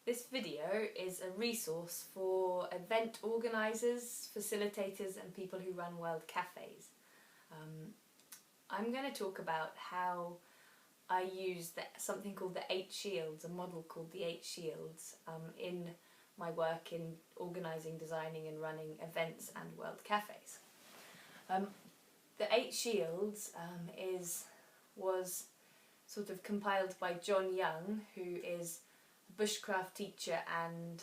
This video is a resource for event organisers, facilitators and people who run world cafes. I'm going to talk about how I use something called the 8 shields, a model called the 8 shields, in my work in organising, designing and running events and world cafes. The 8 shields was sort of compiled by John Young, who is a bushcraft teacher, and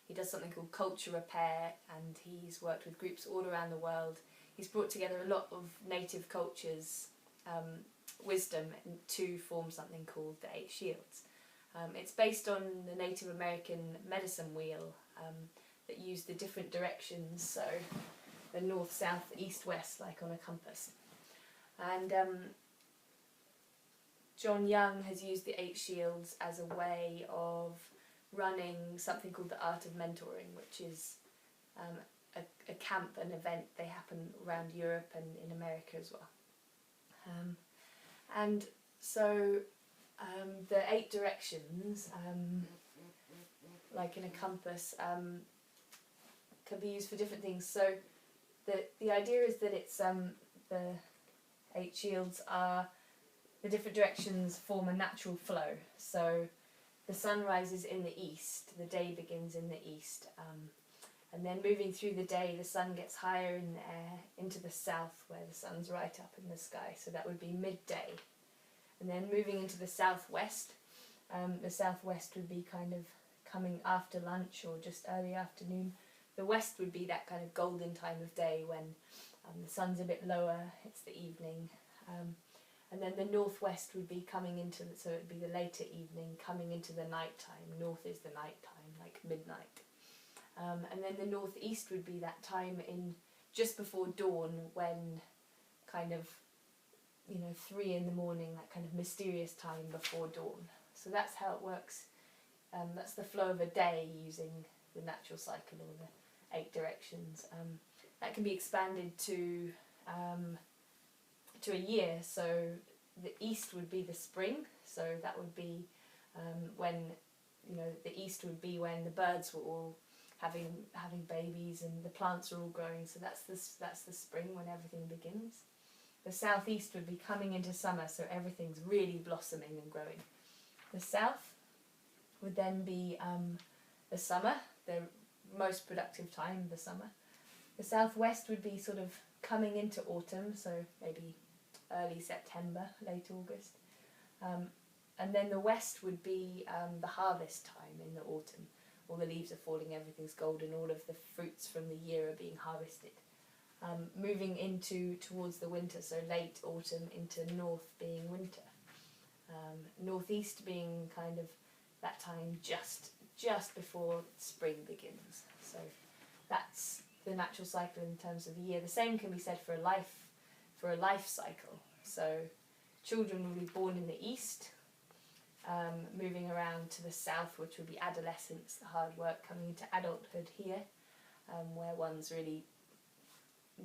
he does something called culture repair, and he's worked with groups all around the world. He's brought together a lot of native cultures' wisdom to form something called the 8 shields. It's based on the Native American medicine wheel that used the different directions, so the north, south, east, west, like on a compass. And John Young has used the 8 shields as a way of running something called the art of mentoring, which is a camp, an event. They happen around Europe and in America as well. And so the 8 directions, like in a compass, can be used for different things. So the idea is that it's the 8 shields are the different directions form a natural flow. So the sun rises in the east, the day begins in the east, and then moving through the day the sun gets higher in the air into the south where the sun's right up in the sky, so that would be midday. And then moving into the southwest would be kind of coming after lunch or just early afternoon. The west would be that kind of golden time of day when the sun's a bit lower, it's the evening. And then the northwest would be coming into, so it would be the later evening, coming into the night time. North is the night time, like midnight. And then the northeast would be that time in just before dawn, when kind of, 3 in the morning, that kind of mysterious time before dawn. So that's how it works. That's the flow of a day using the natural cycle or the 8 directions. That can be expanded to a year. So the east would be the spring. So that would be when the east would be when the birds were all having babies and the plants are all growing. So that's the spring, when everything begins. The southeast would be coming into summer, so everything's really blossoming and growing. The south would then be the summer, the most productive time, the summer. The southwest would be sort of coming into autumn, so maybe early September, late August. And then the west would be the harvest time in the autumn. All the leaves are falling, everything's golden, all of the fruits from the year are being harvested. Moving towards the winter, so late autumn into north being winter. Northeast being kind of that time just before spring begins. So that's the natural cycle in terms of the year. The same can be said for a life cycle. So children will be born in the east, moving around to the south, which would be adolescence, the hard work, coming into adulthood here, where one's really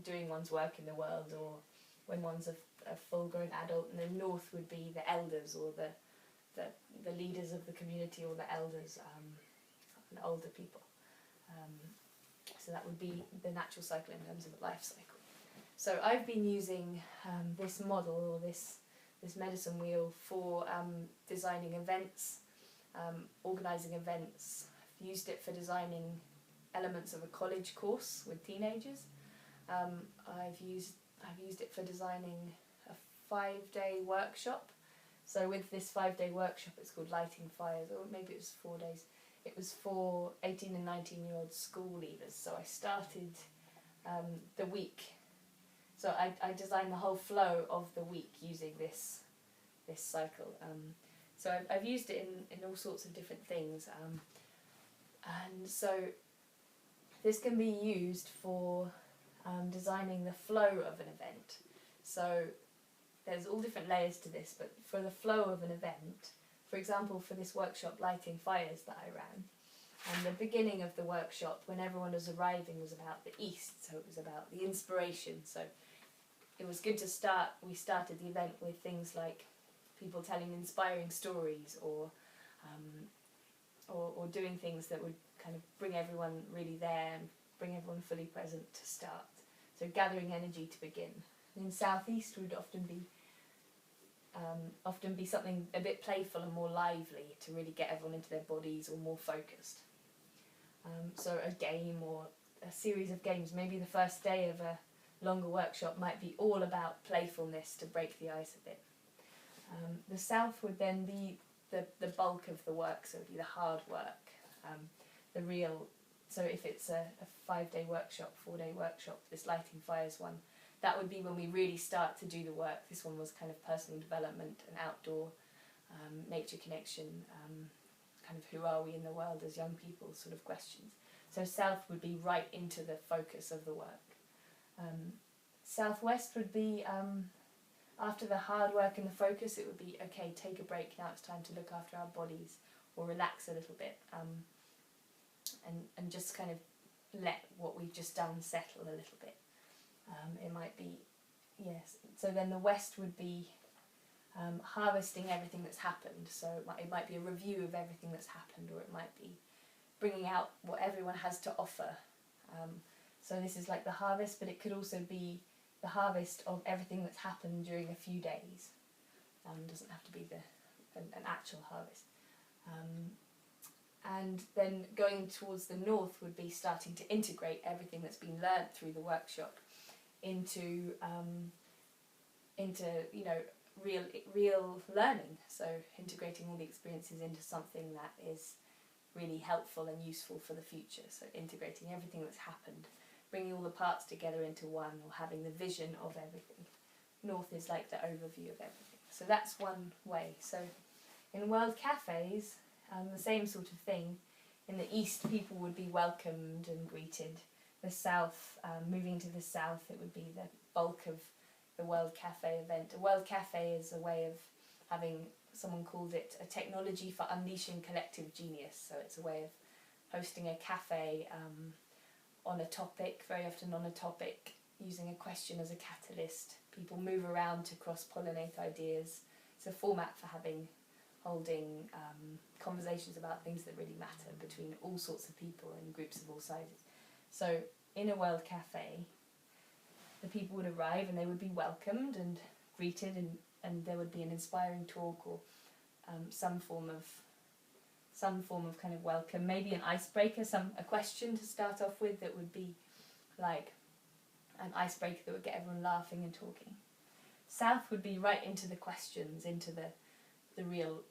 doing one's work in the world, or when one's a full-grown adult. And then north would be the elders, or the leaders of the community, or the elders, and older people. So that would be the natural cycle in terms of a life cycle. So I've been using this model, or this medicine wheel, for designing events, organising events. I've used it for designing elements of a college course with teenagers. I've used it for designing a 5-day workshop. So with this 5-day workshop, it's called Lighting Fires, or maybe it was 4 days. It was for 18 and 19-year-old school leavers. So I started the week. So I designed the whole flow of the week using this cycle. So I've used it in all sorts of different things. And so this can be used for designing the flow of an event. So there's all different layers to this, but for the flow of an event, for example, for this workshop Lighting Fires that I ran, and the beginning of the workshop, when everyone was arriving, was about the east, so it was about the inspiration. So it was good to we started the event with things like people telling inspiring stories, or or doing things that would kind of bring everyone really there and bring everyone fully present to start. So gathering energy to begin. And in southeast would often be something a bit playful and more lively to really get everyone into their bodies or more focused. So a game or a series of games, maybe the first day of a longer workshop might be all about playfulness to break the ice a bit. The south would then be the bulk of the work, so it would be the hard work, the real. So if it's a 5-day workshop, 4-day workshop, this lighting fires one, that would be when we really start to do the work. This one was kind of personal development and outdoor, nature connection, kind of who are we in the world as young people sort of questions. So south would be right into the focus of the work. Southwest would be, after the hard work and the focus, it would be, okay, take a break, now it's time to look after our bodies, or relax a little bit, and just kind of let what we've just done settle a little bit. It might be, yes, so then the west would be harvesting everything that's happened. So it might be a review of everything that's happened, or it might be bringing out what everyone has to offer. So this is like the harvest, but it could also be the harvest of everything that's happened during a few days. Doesn't have to be an actual harvest. And then going towards the north would be starting to integrate everything that's been learnt through the workshop into real learning. So integrating all the experiences into something that is really helpful and useful for the future. So integrating everything that's happened, bringing all the parts together into one, or having the vision of everything. North is like the overview of everything. So that's one way. So in world cafes, the same sort of thing. In the east, people would be welcomed and greeted. The south, moving to the south, it would be the bulk of the World Cafe event. A World Cafe is a way of having, someone called it a technology for unleashing collective genius. So it's a way of hosting a cafe on a topic, very often on a topic, using a question as a catalyst. People move around to cross-pollinate ideas. It's a format for holding conversations about things that really matter between all sorts of people and groups of all sizes. So in a World Cafe, the people would arrive and they would be welcomed and greeted, and there would be an inspiring talk or some form of kind of welcome, maybe an icebreaker, a question to start off with that would be like an icebreaker that would get everyone laughing and talking. South would be right into the questions, into the real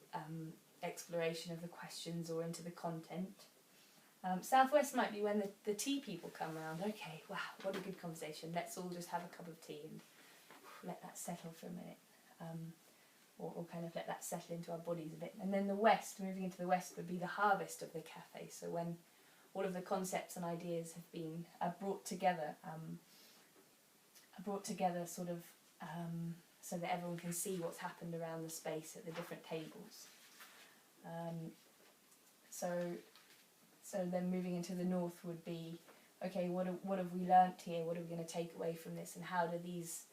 exploration of the questions, or into the content. Southwest might be when the tea people come around. Okay, wow, what a good conversation. Let's all just have a cup of tea and let that settle for a minute. Or kind of let that settle into our bodies a bit. And then the west, moving into the west, would be the harvest of the cafe. So when all of the concepts and ideas have been brought together sort of so that everyone can see what's happened around the space at the different tables. So then moving into the north would be, okay, what have we learnt here? What are we going to take away from this? And how do these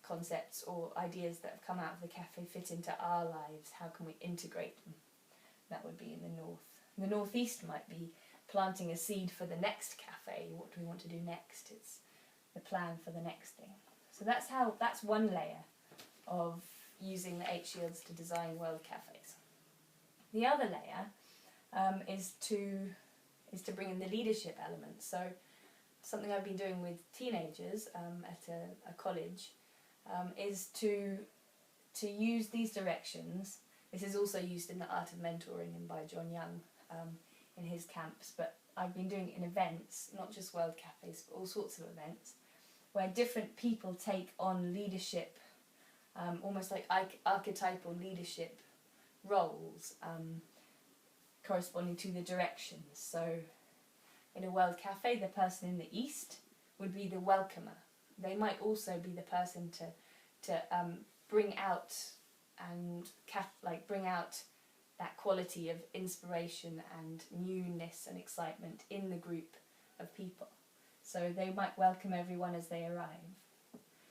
concepts or ideas that have come out of the cafe fit into our lives? How can we integrate them? That would be in the north. The northeast might be planting a seed for the next cafe. What do we want to do next? It's the plan for the next thing. So that's one layer of using the 8 shields to design world cafes. The other layer is to bring in the leadership element. So something I've been doing with teenagers at a college is to use these directions. This is also used in the Art of Mentoring and by John Young in his camps, but I've been doing it in events, not just world cafes, but all sorts of events, where different people take on leadership, almost like archetypal leadership roles, corresponding to the directions. So in a world cafe, the person in the east would be the welcomer. They might also be the person to bring out that quality of inspiration and newness and excitement in the group of people. So they might welcome everyone as they arrive.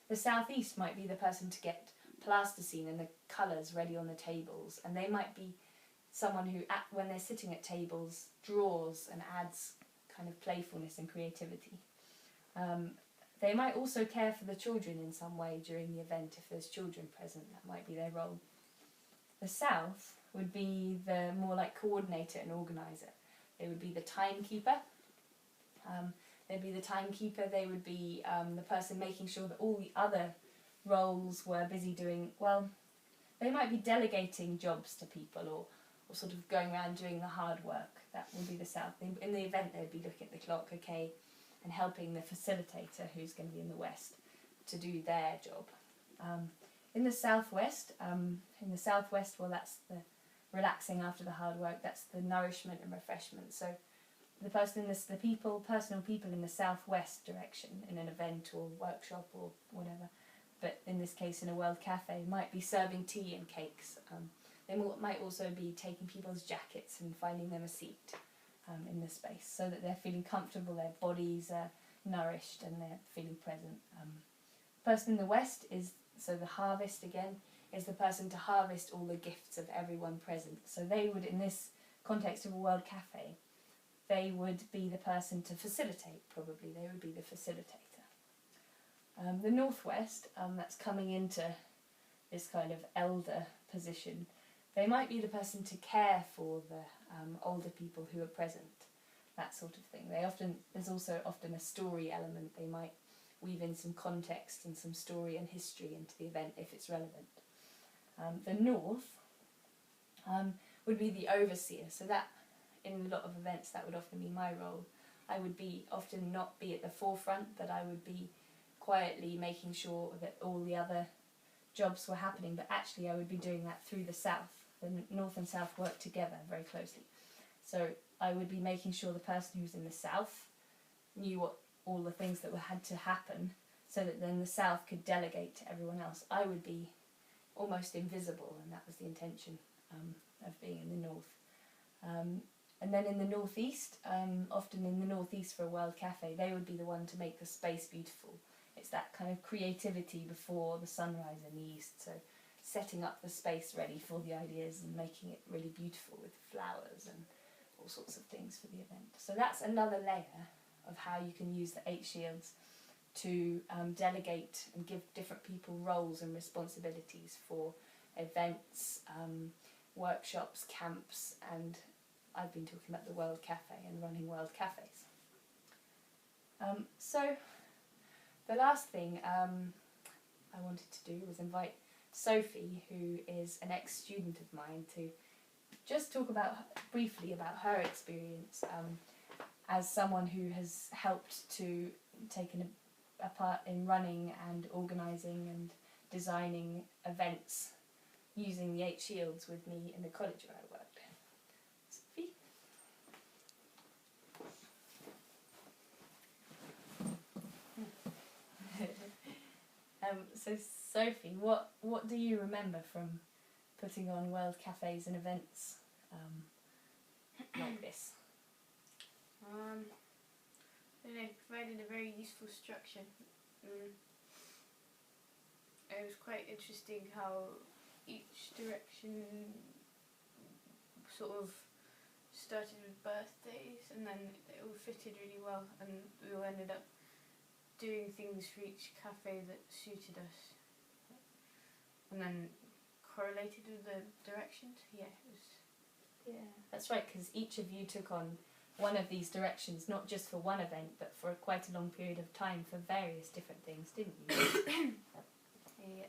The southeast might be the person to get plasticine and the colours ready on the tables, and they might be someone who, when they're sitting at tables, draws and adds kind of playfulness and creativity. They might also care for the children in some way during the event. If there's children present, that might be their role. The south would be the more like coordinator and organiser. They would be the timekeeper. They'd be the timekeeper. They would be the person making sure that all the other roles were busy doing, well, they might be delegating jobs to people, or sort of going around doing the hard work. That would be the south. In the event, they'd be looking at the clock, okay, and helping the facilitator, who's going to be in the west, to do their job. In the southwest, well, that's the relaxing after the hard work. That's the nourishment and refreshment. So the personal people in the southwest direction, in an event or workshop or whatever, but in this case in a World Cafe, might be serving tea and cakes. They might also be taking people's jackets and finding them a seat in the space, so that they're feeling comfortable, their bodies are nourished and they're feeling present. The person in the west is, so the harvest again, is the person to harvest all the gifts of everyone present. So they would, in this context of a World Cafe, they would be the person to facilitate, probably. They would be the facilitator. The northwest, that's coming into this kind of elder position, they might be the person to care for the older people who are present, that sort of thing. There's also often a story element. They might weave in some context and some story and history into the event if it's relevant. The north would be the overseer. So that, in a lot of events, that would often be my role. I would often not be at the forefront, but I would be quietly making sure that all the other jobs were happening, but actually I would be doing that through the south. The north and south work together very closely. So I would be making sure the person who's in the south knew what all the things that had to happen, so that then the south could delegate to everyone else. I would be almost invisible, and that was the intention of being in the north. And then in the northeast, often in the northeast for a World Cafe, they would be the one to make the space beautiful. It's that kind of creativity before the sunrise in the east, so setting up the space ready for the ideas and making it really beautiful with flowers and all sorts of things for the event. So that's another layer of how you can use the 8 shields to delegate and give different people roles and responsibilities for events, workshops, camps, and I've been talking about the World Cafe and running World Cafes. So the last thing I wanted to do was invite Sophie, who is an ex-student of mine, to just talk briefly about her experience as someone who has helped to take a part in running and organising and designing events using the 8 shields with me in the college where I worked. Sophie? So Sophie, what do you remember from putting on World Cafes and events like this? They provided a very useful structure. It was quite interesting how each direction sort of started with birthdays, and then it all fitted really well, and we all ended up doing things for each cafe that suited us, and then correlated with the directions. Yeah, That's right, because each of you took on one of these directions, not just for one event, but for quite a long period of time for various different things, didn't you? Yeah.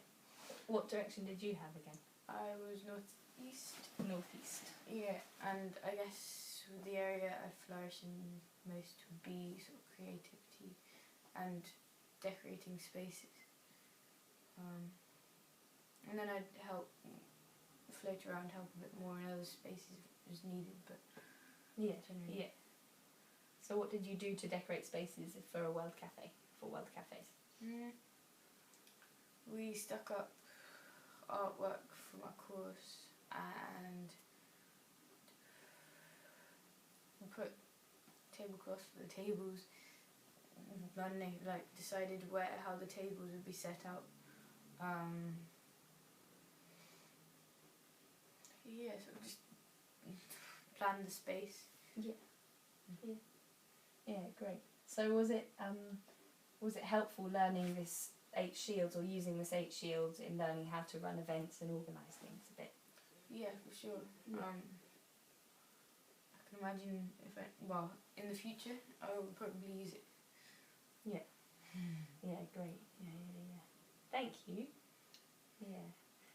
What direction did you have again? I was northeast. Northeast. Yeah, and I guess the area I flourish in most would be sort of creativity and decorating spaces. And then I'd float around, help a bit more in other spaces if it was needed, but generally. Yeah. So what did you do to decorate spaces for a World Cafe, for World Cafes? We stuck up artwork from our course, and we put tablecloths for the tables, and they decided how the tables would be set out. So just plan the space. Yeah, great. So was it helpful learning this 8 shields, or using this 8 shields in learning how to run events and organise things a bit? Yeah, for sure. Yeah. I can imagine in the future I will probably use it. Yeah, great. Yeah. Thank you. Yeah.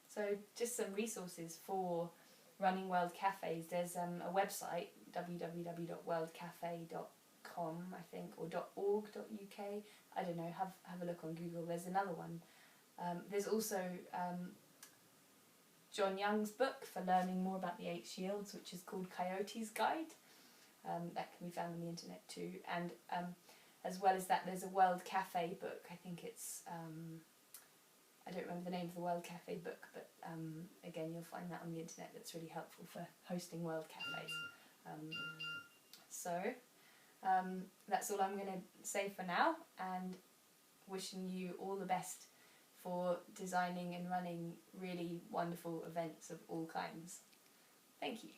So just some resources for running World Cafes. There's a website, www.worldcafe.com, I think, or .org.uk. I don't know. Have a look on Google. There's another one. There's also John Young's book for learning more about the 8 shields, which is called Coyote's Guide. That can be found on the internet too. And as well as that, there's a World Cafe book. I think it's I don't remember the name of the World Cafe book, but again, you'll find that on the internet. That's really helpful for hosting World Cafes. That's all I'm going to say for now, and wishing you all the best for designing and running really wonderful events of all kinds. Thank you.